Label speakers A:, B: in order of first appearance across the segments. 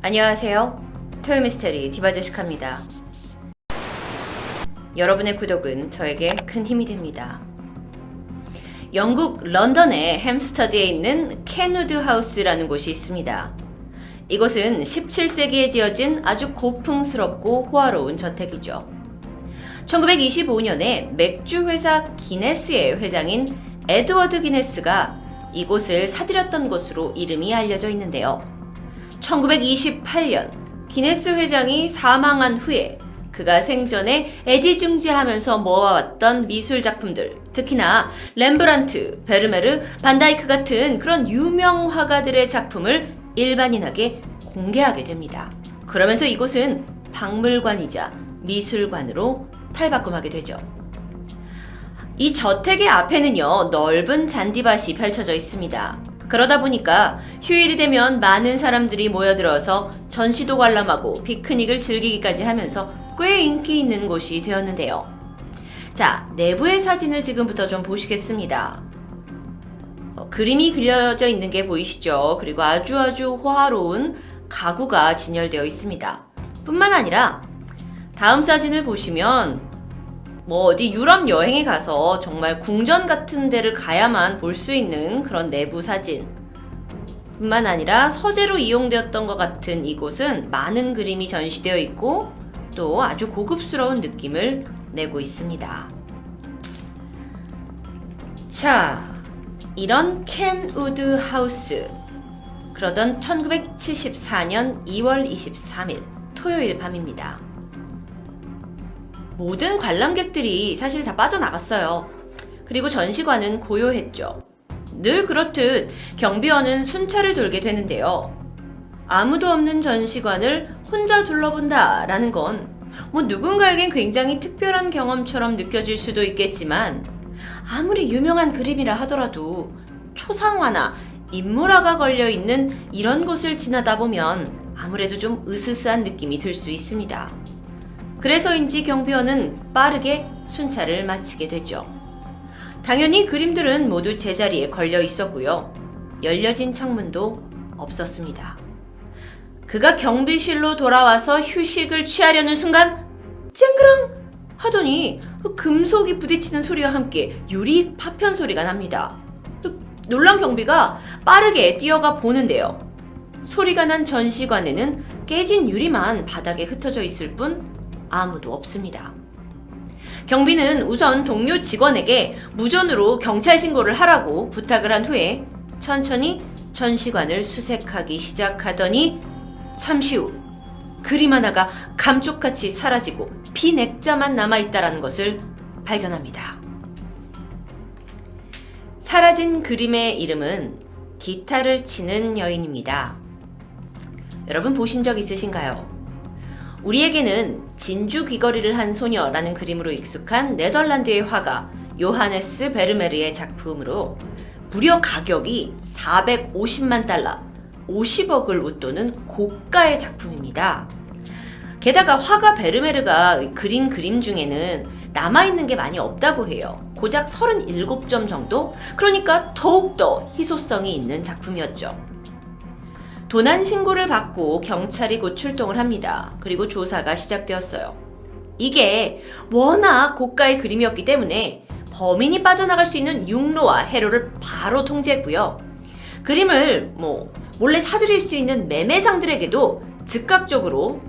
A: 안녕하세요. 토요미스테리 디바제시카입니다. 여러분의 구독은 저에게 큰 힘이 됩니다. 영국 런던의 햄스터드에 있는 켄우드 하우스라는 곳이 있습니다. 이곳은 17세기에 지어진 아주 고풍스럽고 호화로운 저택이죠. 1925년에 맥주 회사 기네스의 회장인 에드워드 기네스가 이곳을 사들였던 곳으로 이름이 알려져 있는데요. 1928년 기네스 회장이 사망한 후에 그가 생전에 애지중지하면서 모아왔던 미술 작품들, 특히나 렘브란트, 베르메르, 반다이크 같은 그런 유명 화가들의 작품을 일반인에게 공개하게 됩니다. 그러면서 이곳은 박물관이자 미술관으로 탈바꿈하게 되죠. 이 저택의 앞에는요, 넓은 잔디밭이 펼쳐져 있습니다. 그러다 보니까 휴일이 되면 많은 사람들이 모여들어서 전시도 관람하고 피크닉을 즐기기까지 하면서 꽤 인기 있는 곳이 되었는데요. 자, 내부의 사진을 지금부터 좀 보시겠습니다. 그림이 그려져 있는 게 보이시죠? 그리고 아주 호화로운 가구가 진열되어 있습니다. 뿐만 아니라 다음 사진을 보시면 어디 유럽 여행에 가서 정말 궁전 같은 데를 가야만 볼 수 있는 그런 내부 사진 뿐만 아니라 서재로 이용되었던 것 같은 이곳은 많은 그림이 전시되어 있고 또 아주 고급스러운 느낌을 내고 있습니다. 자, 이런 켄우드 하우스, 그러던 1974년 2월 23일 토요일 밤입니다. 모든 관람객들이 사실 다 빠져나갔어요. 그리고 전시관은 고요했죠. 늘 그렇듯 경비원은 순찰을 돌게 되는데요. 아무도 없는 전시관을 혼자 둘러본다 라는 건 누군가에겐 굉장히 특별한 경험처럼 느껴질 수도 있겠지만 아무리 유명한 그림이라 하더라도 초상화나 인물화가 걸려있는 이런 곳을 지나다 보면 아무래도 좀 으스스한 느낌이 들 수 있습니다. 그래서인지 경비원은 빠르게 순찰을 마치게 되죠. 당연히 그림들은 모두 제자리에 걸려 있었고요. 열려진 창문도 없었습니다. 그가 경비실로 돌아와서 휴식을 취하려는 순간 쨍그랑 하더니 금속이 부딪히는 소리와 함께 유리 파편 소리가 납니다. 놀란 경비가 빠르게 뛰어가 보는데요. 소리가 난 전시관에는 깨진 유리만 바닥에 흩어져 있을 뿐 아무도 없습니다. 경비는 우선 동료 직원에게 무전으로 경찰 신고를 하라고 부탁을 한 후에 천천히 전시관을 수색하기 시작하더니 잠시 후 그림 하나가 감쪽같이 사라지고 빈 액자만 남아있다는 것을 발견합니다. 사라진 그림의 이름은 기타를 치는 여인입니다. 여러분 보신 적 있으신가요? 우리에게는 진주 귀걸이를 한 소녀라는 그림으로 익숙한 네덜란드의 화가 요하네스 베르메르의 작품으로 무려 가격이 450만 달러, 50억을 웃도는 고가의 작품입니다. 게다가 화가 베르메르가 그린 그림 중에는 남아있는 게 많이 없다고 해요. 고작 37점 정도? 그러니까 더욱더 희소성이 있는 작품이었죠. 도난 신고를 받고 경찰이 곧 출동을 합니다. 그리고 조사가 시작되었어요. 이게 워낙 고가의 그림이었기 때문에 범인이 빠져나갈 수 있는 육로와 해로를 바로 통제했고요. 그림을 몰래 사들일 수 있는 매매상들에게도 즉각적으로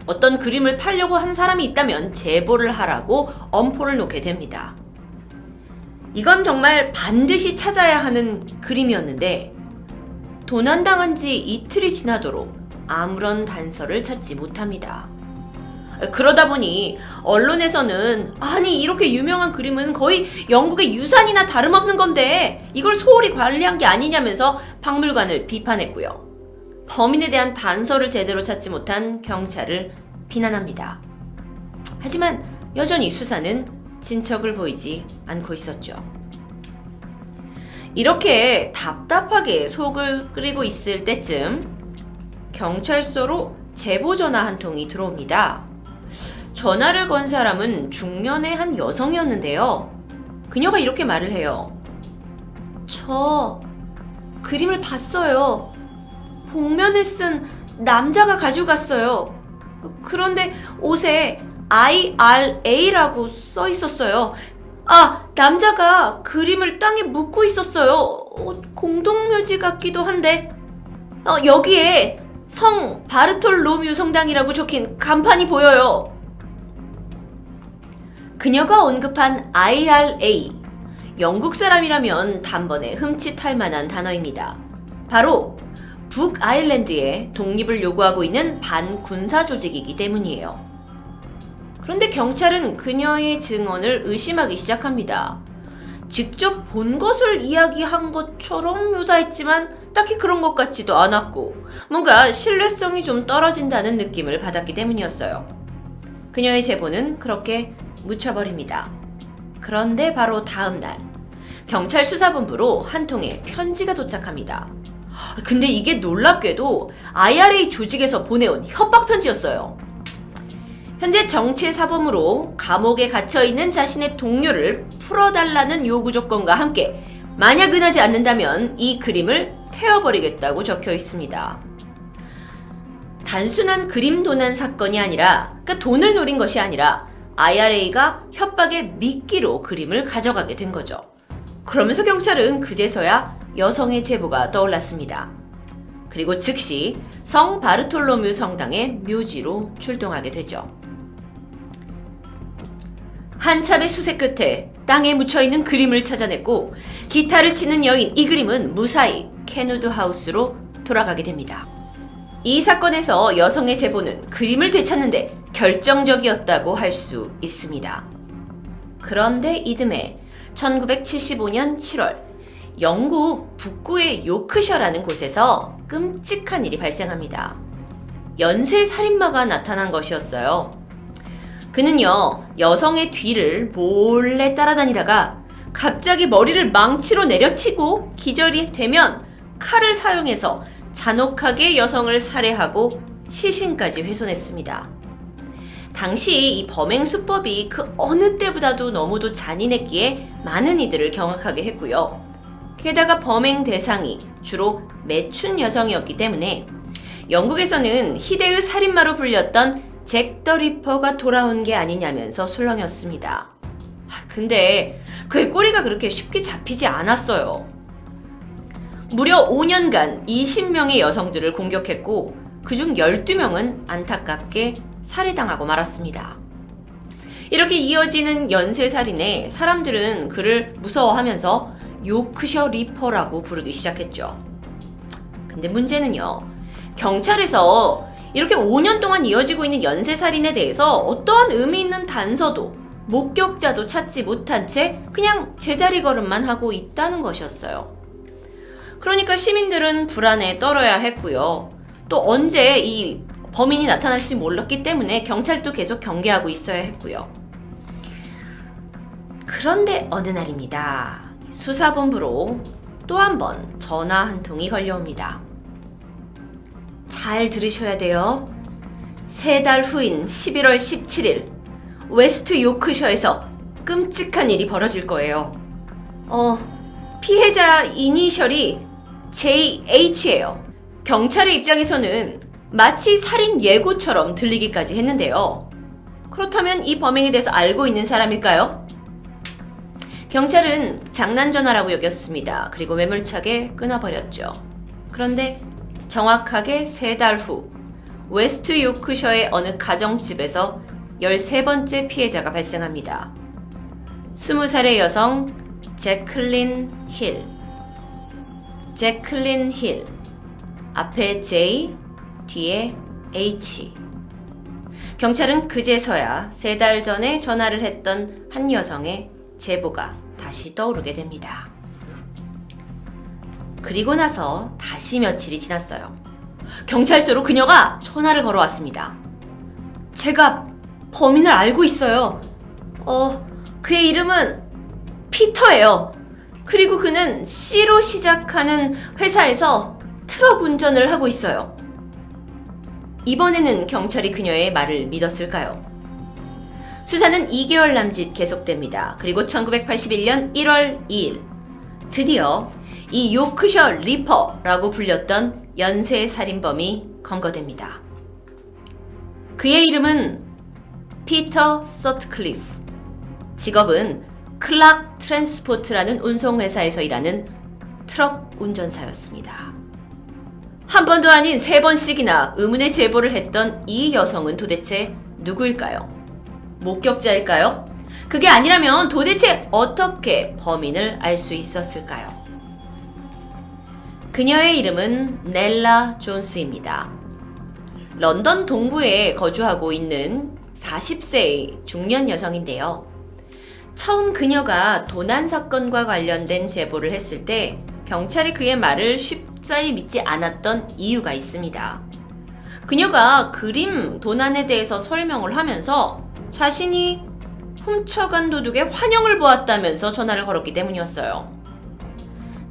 A: 어떤 그림을 팔려고 한 사람이 있다면 제보를 하라고 엄포를 놓게 됩니다. 이건 정말 반드시 찾아야 하는 그림이었는데 도난당한 지 이틀이 지나도록 아무런 단서를 찾지 못합니다. 그러다 보니 언론에서는 아니 이렇게 유명한 그림은 거의 영국의 유산이나 다름없는 건데 이걸 소홀히 관리한 게 아니냐면서 박물관을 비판했고요. 범인에 대한 단서를 제대로 찾지 못한 경찰을 비난합니다. 하지만 여전히 수사는 진척을 보이지 않고 있었죠. 이렇게 답답하게 속을 끓이고 있을 때쯤 경찰서로 제보 전화 한 통이 들어옵니다. 전화를 건 사람은 중년의 한 여성이었는데요. 그녀가 이렇게 말을 해요. 저 그림을 봤어요. 복면을 쓴 남자가 가져갔어요. 그런데 옷에 IRA라고 써 있었어요. 남자가 그림을 땅에 묻고 있었어요. 공동묘지 같기도 한데. 여기에 성 바르톨로뮤 성당이라고 적힌 간판이 보여요. 그녀가 언급한 IRA, 영국 사람이라면 단번에 흠칫할 만한 단어입니다. 바로 북아일랜드의 독립을 요구하고 있는 반군사 조직이기 때문이에요. 그런데 경찰은 그녀의 증언을 의심하기 시작합니다. 직접 본 것을 이야기한 것처럼 묘사했지만 딱히 그런 것 같지도 않았고 뭔가 신뢰성이 좀 떨어진다는 느낌을 받았기 때문이었어요. 그녀의 제보는 그렇게 묻혀버립니다. 그런데 바로 다음 날 경찰 수사본부로 한 통의 편지가 도착합니다. 근데 이게 놀랍게도 IRA 조직에서 보내온 협박 편지였어요. 현재 정치사범으로 감옥에 갇혀있는 자신의 동료를 풀어달라는 요구 조건과 함께 만약 응하지 않는다면 이 그림을 태워버리겠다고 적혀 있습니다. 단순한 그림 도난 사건이 아니라, 그러니까 돈을 노린 것이 아니라 IRA가 협박에 미끼로 그림을 가져가게 된 거죠. 그러면서 경찰은 그제서야 여성의 제보가 떠올랐습니다. 그리고 즉시 성 바르톨로뮤 성당의 묘지로 출동하게 되죠. 한참의 수색 끝에 땅에 묻혀있는 그림을 찾아냈고 기타를 치는 여인, 이 그림은 무사히 캐누드 하우스로 돌아가게 됩니다. 이 사건에서 여성의 제보는 그림을 되찾는데 결정적이었다고 할 수 있습니다. 그런데 이듬해 1975년 7월 영국 북부의 요크셔라는 곳에서 끔찍한 일이 발생합니다. 연쇄 살인마가 나타난 것이었어요. 그는요, 여성의 뒤를 몰래 따라다니다가 갑자기 머리를 망치로 내려치고 기절이 되면 칼을 사용해서 잔혹하게 여성을 살해하고 시신까지 훼손했습니다. 당시 이 범행 수법이 그 어느 때보다도 너무도 잔인했기에 많은 이들을 경악하게 했고요. 게다가 범행 대상이 주로 매춘 여성이었기 때문에 영국에서는 희대의 살인마로 불렸던 잭 더 리퍼가 돌아온 게 아니냐면서 술렁였습니다. 근데 그의 꼬리가 그렇게 쉽게 잡히지 않았어요. 무려 5년간 20명의 여성들을 공격했고 그중 12명은 안타깝게 살해당하고 말았습니다. 이렇게 이어지는 연쇄살인에 사람들은 그를 무서워하면서 요크셔 리퍼라고 부르기 시작했죠. 근데 문제는요, 경찰에서 이렇게 5년 동안 이어지고 있는 연쇄살인에 대해서 어떠한 의미 있는 단서도 목격자도 찾지 못한 채 그냥 제자리 걸음만 하고 있다는 것이었어요. 그러니까 시민들은 불안에 떨어야 했고요. 또 언제 이 범인이 나타날지 몰랐기 때문에 경찰도 계속 경계하고 있어야 했고요. 그런데 어느 날입니다. 수사본부로 또 한 번 전화 한 통이 걸려옵니다. 잘 들으셔야 돼요. 3달 후인 11월 17일 웨스트 요크셔에서 끔찍한 일이 벌어질 거예요. 피해자 이니셜이 JH예요. 경찰의 입장에서는 마치 살인 예고처럼 들리기까지 했는데요. 그렇다면 이 범행에 대해서 알고 있는 사람일까요? 경찰은 장난 전화라고 여겼습니다. 그리고 매몰차게 끊어버렸죠. 그런데 정확하게 3달 후 웨스트 요크셔의 어느 가정집에서 13번째 피해자가 발생합니다. 20살의 여성 제클린 힐. 제클린 힐. 앞에 J, 뒤에 H. 경찰은 그제서야 3달 전에 전화를 했던 한 여성의 제보가 다시 떠오르게 됩니다. 그리고 나서 다시 며칠이 지났어요. 경찰서로 그녀가 전화를 걸어왔습니다. 제가 범인을 알고 있어요. 그의 이름은 피터예요. 그리고 그는 C로 시작하는 회사에서 트럭 운전을 하고 있어요. 이번에는 경찰이 그녀의 말을 믿었을까요? 수사는 2개월 남짓 계속됩니다. 그리고 1981년 1월 2일 드디어 이 요크셔 리퍼라고 불렸던 연쇄 살인범이 검거됩니다. 그의 이름은 피터 서트클리프. 직업은 클락 트랜스포트라는 운송회사에서 일하는 트럭 운전사였습니다. 한 번도 아닌 3번씩이나 의문의 제보를 했던 이 여성은 도대체 누구일까요? 목격자일까요? 그게 아니라면 도대체 어떻게 범인을 알 수 있었을까요? 그녀의 이름은 넬라 존스입니다. 런던 동부에 거주하고 있는 40세의 중년 여성인데요. 처음 그녀가 도난 사건과 관련된 제보를 했을 때 경찰이 그의 말을 쉽사리 믿지 않았던 이유가 있습니다. 그녀가 그림 도난에 대해서 설명을 하면서 자신이 훔쳐간 도둑의 환영을 보았다면서 전화를 걸었기 때문이었어요.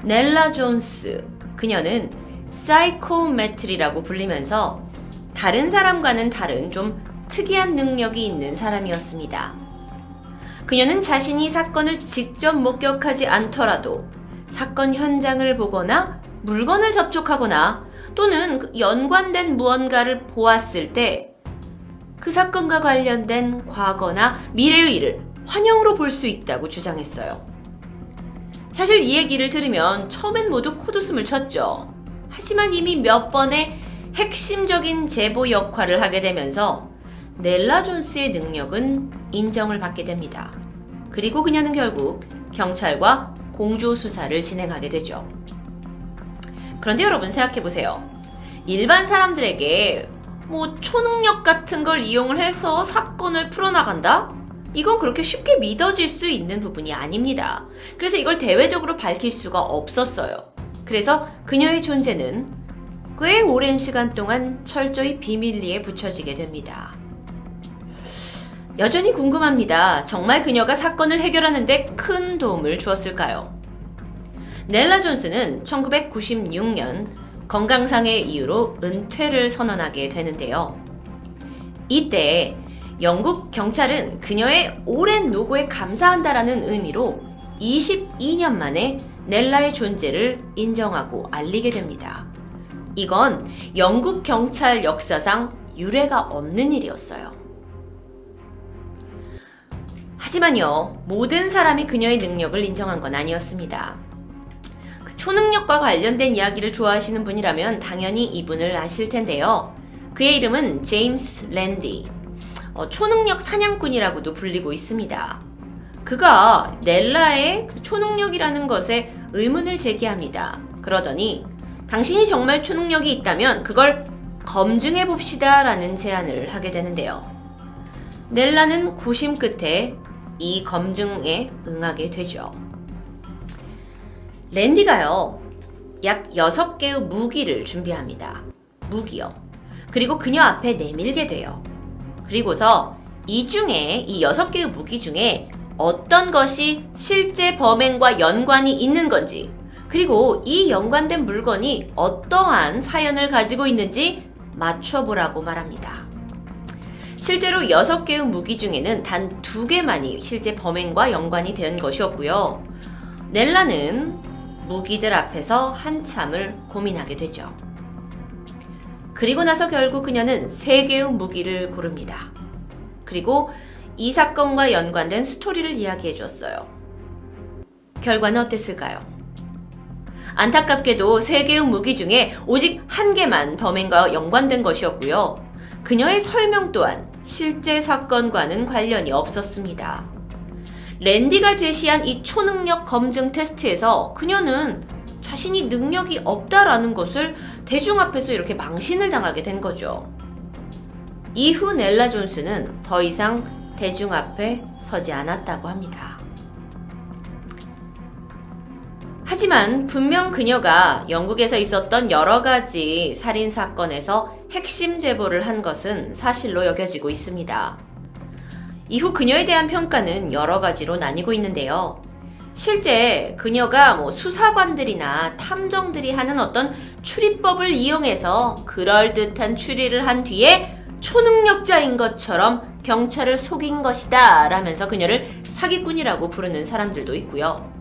A: 넬라 존스, 그녀는 사이코메트리라고 불리면서 다른 사람과는 다른 좀 특이한 능력이 있는 사람이었습니다. 그녀는 자신이 사건을 직접 목격하지 않더라도 사건 현장을 보거나 물건을 접촉하거나 또는 연관된 무언가를 보았을 때 그 사건과 관련된 과거나 미래의 일을 환영으로 볼 수 있다고 주장했어요. 사실 이 얘기를 들으면 처음엔 모두 코웃음을 쳤죠. 하지만 이미 몇 번의 핵심적인 제보 역할을 하게 되면서 넬라 존스의 능력은 인정을 받게 됩니다. 그리고 그녀는 결국 경찰과 공조 수사를 진행하게 되죠. 그런데 여러분 생각해보세요. 일반 사람들에게 초능력 같은 걸 이용을 해서 사건을 풀어나간다? 이건 그렇게 쉽게 믿어질 수 있는 부분이 아닙니다. 그래서 이걸 대외적으로 밝힐 수가 없었어요. 그래서 그녀의 존재는 꽤 오랜 시간 동안 철저히 비밀리에 붙여지게 됩니다. 여전히 궁금합니다. 정말 그녀가 사건을 해결하는 데 큰 도움을 주었을까요? 넬라 존스는 1996년 건강상의 이유로 은퇴를 선언하게 되는데요. 이때 영국 경찰은 그녀의 오랜 노고에 감사한다라는 의미로 22년 만에 넬라의 존재를 인정하고 알리게 됩니다. 이건 영국 경찰 역사상 유례가 없는 일이었어요. 하지만요, 모든 사람이 그녀의 능력을 인정한 건 아니었습니다. 초능력과 관련된 이야기를 좋아하시는 분이라면 당연히 이분을 아실 텐데요. 그의 이름은 제임스 랜디. 초능력 사냥꾼이라고도 불리고 있습니다. 그가 넬라의 초능력이라는 것에 의문을 제기합니다. 그러더니 당신이 정말 초능력이 있다면 그걸 검증해 봅시다 라는 제안을 하게 되는데요. 넬라는 고심 끝에 이 검증에 응하게 되죠. 랜디가요, 약 6개의 무기를 준비합니다. 무기요. 그리고 그녀 앞에 내밀게 돼요. 그리고서 이 6개의 무기 중에 어떤 것이 실제 범행과 연관이 있는 건지, 그리고 이 연관된 물건이 어떠한 사연을 가지고 있는지 맞춰보라고 말합니다. 실제로 6개의 무기 중에는 단 2개만이 실제 범행과 연관이 된 것이었고요. 넬라는 무기들 앞에서 한참을 고민하게 되죠. 그리고 나서 결국 그녀는 3개의 무기를 고릅니다. 그리고 이 사건과 연관된 스토리를 이야기해 줬어요. 결과는 어땠을까요? 안타깝게도 3개의 무기 중에 오직 1개만 범행과 연관된 것이었고요. 그녀의 설명 또한 실제 사건과는 관련이 없었습니다. 랜디가 제시한 이 초능력 검증 테스트에서 그녀는 자신이 능력이 없다라는 것을 대중 앞에서 이렇게 망신을 당하게 된 거죠. 이후 넬라 존스는 더 이상 대중 앞에 서지 않았다고 합니다. 하지만 분명 그녀가 영국에서 있었던 여러 가지 살인 사건에서 핵심 제보를 한 것은 사실로 여겨지고 있습니다. 이후 그녀에 대한 평가는 여러 가지로 나뉘고 있는데요. 실제 그녀가 수사관들이나 탐정들이 하는 어떤 추리법을 이용해서 그럴듯한 추리를 한 뒤에 초능력자인 것처럼 경찰을 속인 것이다 라면서 그녀를 사기꾼이라고 부르는 사람들도 있고요.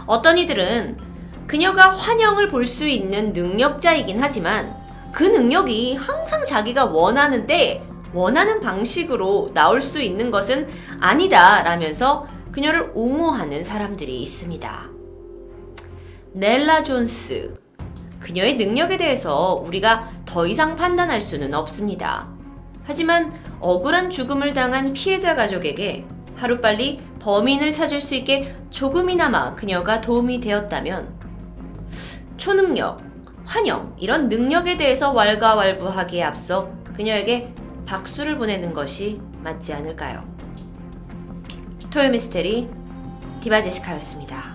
A: 어떤 이들은 그녀가 환영을 볼 수 있는 능력자이긴 하지만 그 능력이 항상 자기가 원하는 때 원하는 방식으로 나올 수 있는 것은 아니다 라면서 그녀를 옹호하는 사람들이 있습니다. 넬라 존스. 그녀의 능력에 대해서 우리가 더 이상 판단할 수는 없습니다. 하지만 억울한 죽음을 당한 피해자 가족에게 하루빨리 범인을 찾을 수 있게 조금이나마 그녀가 도움이 되었다면 초능력, 환영 이런 능력에 대해서 왈가왈부하기에 앞서 그녀에게 박수를 보내는 것이 맞지 않을까요? 토요 미스테리 디바제시카였습니다.